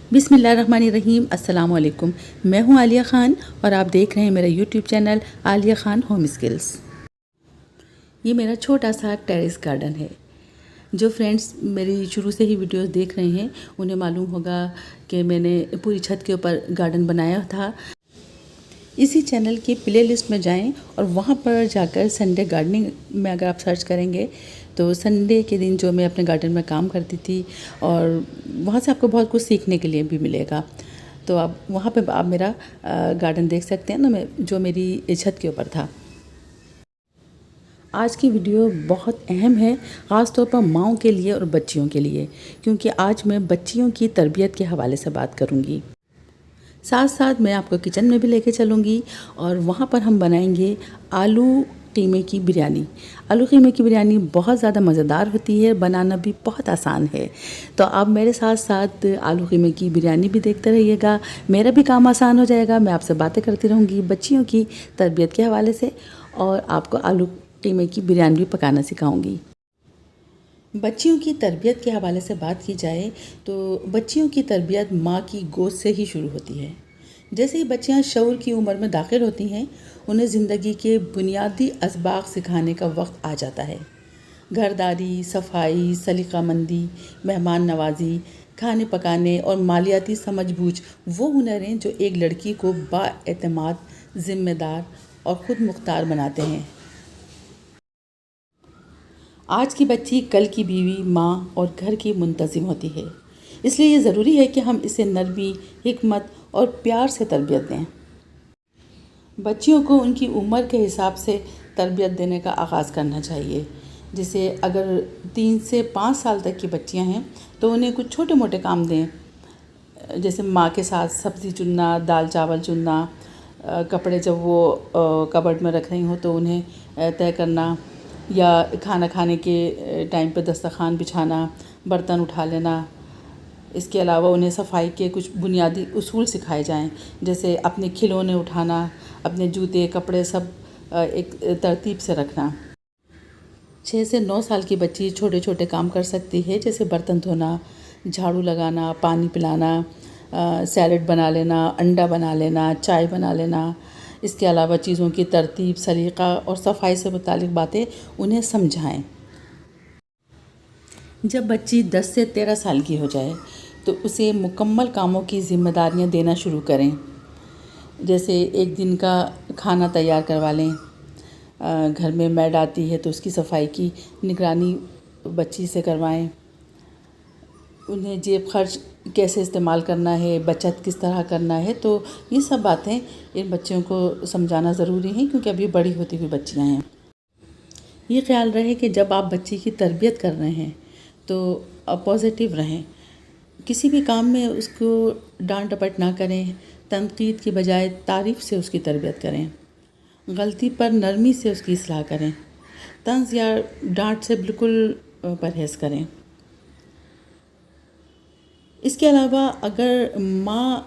बिस्मिल्लाहिर्रहमानिर्रहीम। अस्सलाम वालेकुम। मैं हूं आलिया ख़ान और आप देख रहे हैं मेरा YouTube channel Alia Khan home skills. ये मेरा छोटा सा टेरेस गार्डन है। जो फ्रेंड्स मेरी शुरू से ही वीडियोस देख रहे हैं उन्हें मालूम होगा कि मैंने पूरी छत के ऊपर गार्डन बनाया था। इसी चैनल की प्ले लिस्ट में जाएं और वहाँ पर जाकर संडे गार्डनिंग में अगर आप सर्च करेंगे तो संडे के दिन जो मैं अपने गार्डन में काम करती थी और वहाँ से आपको बहुत कुछ सीखने के लिए भी मिलेगा। तो आप वहाँ पे आप मेरा गार्डन देख सकते हैं ना, मैं जो मेरी छत के ऊपर था। आज की वीडियो बहुत अहम है, ख़ास तौर पर माँओं के लिए और बच्चियों के लिए, क्योंकि आज मैं बच्चियों की तरबियत के हवाले से बात करूँगी। साथ साथ मैं आपको किचन में भी लेके चलूँगी और वहाँ पर हम बनाएंगे आलू कीमे की बिरयानी। आलू कीमे की बिरयानी बहुत ज़्यादा मज़ेदार होती है, बनाना भी बहुत आसान है। तो आप मेरे साथ साथ आलू कीमे की बिरयानी भी देखते रहिएगा, मेरा भी काम आसान हो जाएगा। मैं आपसे बातें करती रहूँगी बच्चियों की तरबियत के हवाले से और आपको आलू कीमे की बिरयानी भी पकाना सिखाऊँगी। बच्चियों की तरबियत के हवाले से बात की जाए तो बच्चियों की तरबियत माँ की गोद से ही शुरू होती है। जैसे ही बच्चियाँ शऊर की उम्र में दाखिल होती हैं, उन्हें ज़िंदगी के बुनियादी असबाक सिखाने का वक्त आ जाता है। घरदारी, सफाई, सलीकामंदी, मेहमान नवाजी, खाने पकाने और मालियाती समझबूझ वो हुनर हैं जो एक लड़की को बाएतमाद, ज़िम्मेदार और ख़ुद मुख्तार बनाते हैं। आज की बच्ची कल की बीवी, माँ और घर की मुंतज़िम होती है, इसलिए ये ज़रूरी है कि हम इसे नरमी, हिकमत और प्यार से तरबियत दें। बच्चियों को उनकी उम्र के हिसाब से तरबियत देने का आगाज़ करना चाहिए। जैसे अगर 3 से 5 साल तक की बच्चियां हैं तो उन्हें कुछ छोटे मोटे काम दें, जैसे माँ के साथ सब्ज़ी चुनना, दाल चावल चुनना, कपड़े जब वो कबर्ड में रख रही हों तो उन्हें तय करना, या खाना खाने के टाइम पे दस्तरखान बिछाना, बर्तन उठा लेना। इसके अलावा उन्हें सफाई के कुछ बुनियादी उसूल सिखाए जाएं, जैसे अपने खिलौने उठाना, अपने जूते कपड़े सब एक तरतीब से रखना। 6 से 9 साल की बच्ची छोटे छोटे काम कर सकती है, जैसे बर्तन धोना, झाड़ू लगाना, पानी पिलाना, सैलेड बना लेना, अंडा बना लेना, चाय बना लेना। इसके अलावा चीज़ों की तरतीब, सलीक़ा और सफाई से मुतालिक बातें उन्हें समझाएं। जब बच्ची 10 से 13 साल की हो जाए तो उसे मुकम्मल कामों की ज़िम्मेदारियां देना शुरू करें, जैसे एक दिन का खाना तैयार करवा लें, घर में मैड आती है तो उसकी सफाई की निगरानी बच्ची से करवाएं। उन्हें जेब खर्च कैसे इस्तेमाल करना है, बचत किस तरह करना है, तो ये सब बातें इन बच्चों को समझाना ज़रूरी है, क्योंकि अभी बड़ी होती हुई बच्चियां हैं। ये ख्याल रहे कि जब आप बच्ची की तरबियत कर रहे हैं तो आप पॉजिटिव रहें, किसी भी काम में उसको डांट डपट ना करें, तनकीद की बजाय तारीफ़ से उसकी तरबियत करें, गलती पर नरमी से उसकी इस्लाह करें, तंज़ या डांट से बिल्कुल परहेज़ करें। इसके अलावा अगर माँ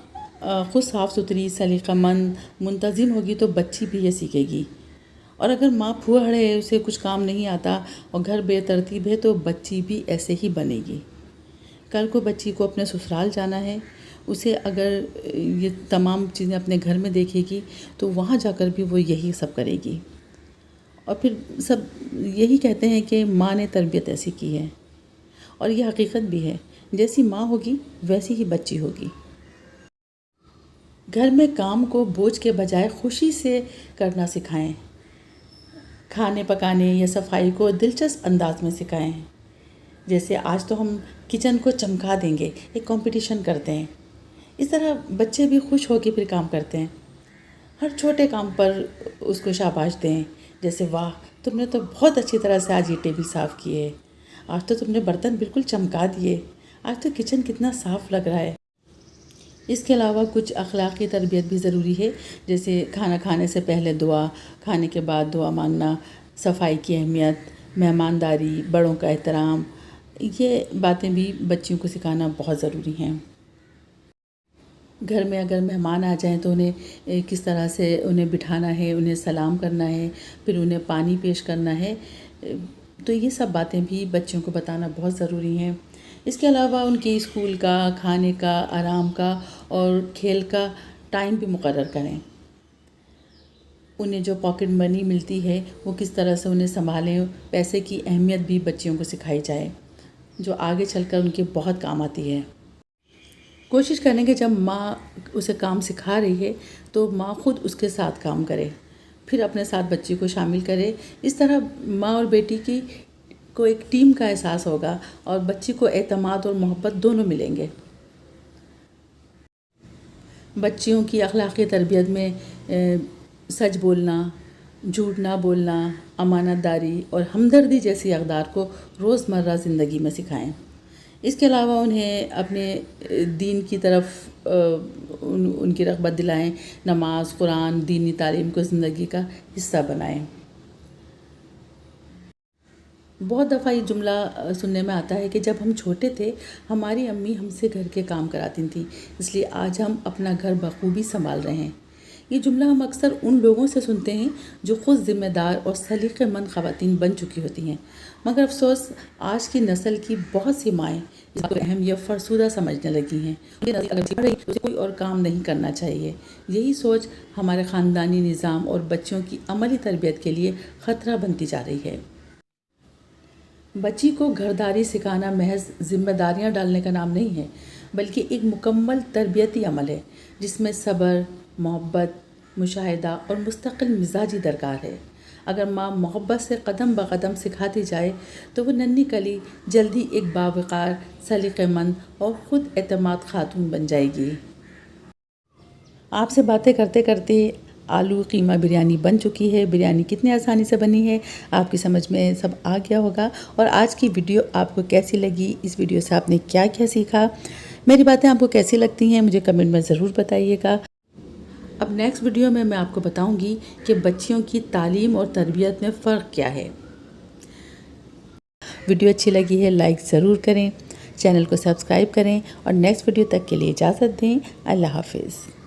ख़ुद साफ़ सुथरी, सलीक़ामंद, मुंतज़िम होगी तो बच्ची भी ये सीखेगी। और अगर माँ फूहड़ है, उसे कुछ काम नहीं आता और घर बेतरतीब है, तो बच्ची भी ऐसे ही बनेगी। कल को बच्ची को अपने ससुराल जाना है, उसे अगर ये तमाम चीज़ें अपने घर में देखेगी तो वहाँ जाकर भी वो यही सब करेगी। और फिर सब यही कहते हैं कि माँ ने तरबियत ऐसी की है, और ये हकीकत भी है। जैसी माँ होगी वैसी ही बच्ची होगी। घर में काम को बोझ के बजाय खुशी से करना सिखाएं। खाने पकाने या सफाई को दिलचस्प अंदाज में सिखाएं। जैसे आज तो हम किचन को चमका देंगे, एक कंपटीशन करते हैं। इस तरह बच्चे भी खुश होकर फिर काम करते हैं। हर छोटे काम पर उसको शाबाश दें, जैसे वाह तुमने तो बहुत अच्छी तरह से आज ये टेबल साफ़ किए, आज तो तुमने बर्तन बिल्कुल चमका दिए, आज तो किचन कितना साफ़ लग रहा है। इसके अलावा कुछ अखलाक़ी तरबियत भी ज़रूरी है, जैसे खाना खाने से पहले दुआ, खाने के बाद दुआ मांगना, सफाई की अहमियत, मेहमानदारी, बड़ों का एहतराम। ये बातें भी बच्चियों को सिखाना बहुत ज़रूरी हैं। घर में अगर मेहमान आ जाएं तो उन्हें किस तरह से उन्हें बिठाना है, उन्हें सलाम करना है, फिर उन्हें पानी पेश करना है, तो ये सब बातें भी बच्चों को बताना बहुत ज़रूरी हैं। اس کے علاوہ ان کے اسکول کا، کھانے کا، آرام کا اور کھیل کا ٹائم بھی مقرر کریں۔ انہیں جو پاکٹ منی ملتی ہے وہ کس طرح سے انہیں سنبھالیں، پیسے کی اہمیت بھی بچیوں کو سکھائی جائے، جو آگے چل کر ان کے بہت کام آتی ہے۔ کوشش کریں کہ جب ماں اسے کام سکھا رہی ہے تو ماں خود اس کے ساتھ کام کرے، پھر اپنے ساتھ بچی کو شامل کرے۔ اس طرح ماں اور بیٹی کو ایک ٹیم کا احساس ہوگا اور بچی کو اعتماد اور محبت دونوں ملیں گے۔ بچیوں کی اخلاقی تربیت میں سچ بولنا، جھوٹ نہ بولنا، امانت داری اور ہمدردی جیسی اقدار کو روزمرہ زندگی میں سکھائیں۔ اس کے علاوہ انہیں اپنے دین کی طرف ان کی رغبت دلائیں، نماز، قرآن، دینی تعلیم کو زندگی کا حصہ بنائیں۔ بہت دفعہ یہ جملہ سننے میں آتا ہے کہ جب ہم چھوٹے تھے ہماری امی ہم سے گھر کے کام کراتی تھیں، اس لیے آج ہم اپنا گھر بخوبی سنبھال رہے ہیں۔ یہ جملہ ہم اکثر ان لوگوں سے سنتے ہیں جو خود ذمہ دار اور سلیقہ مند خواتین بن چکی ہوتی ہیں، مگر افسوس آج کی نسل کی بہت سی مائیں اس کو اہم یا فرسودہ سمجھنے لگی ہیں۔ اسے کوئی اور کام نہیں کرنا چاہیے۔ یہی سوچ ہمارے خاندانی نظام اور بچوں کی عملی تربیت کے لیے خطرہ بنتی جا رہی ہے۔ بچی کو گھرداری سکھانا محض ذمہ داریاں ڈالنے کا نام نہیں ہے، بلکہ ایک مکمل تربیتی عمل ہے جس میں صبر، محبت، مشاہدہ اور مستقل مزاجی درکار ہے۔ اگر ماں محبت سے قدم بقدم سکھاتی جائے تو وہ ننھی کلی جلدی ایک باوقار، سلیقہ مند اور خود اعتماد خاتون بن جائے گی۔ آپ سے باتیں کرتے کرتے آلو قیمہ بریانی بن چکی ہے۔ بریانی کتنی آسانی سے بنی ہے آپ کی سمجھ میں سب آ گیا ہوگا۔ اور آج کی ویڈیو آپ کو کیسی لگی، اس ویڈیو سے آپ نے کیا کیا سیکھا، میری باتیں آپ کو کیسی لگتی ہیں مجھے کمنٹ میں ضرور بتائیے گا۔ اب نیکسٹ ویڈیو میں آپ کو بتاؤں گی کہ بچیوں کی تعلیم اور تربیت میں فرق کیا ہے۔ ویڈیو اچھی لگی ہے لائک ضرور کریں، چینل کو سبسکرائب کریں اور نیکسٹ ویڈیو تک کے لیے اجازت دیں۔ اللہ حافظ۔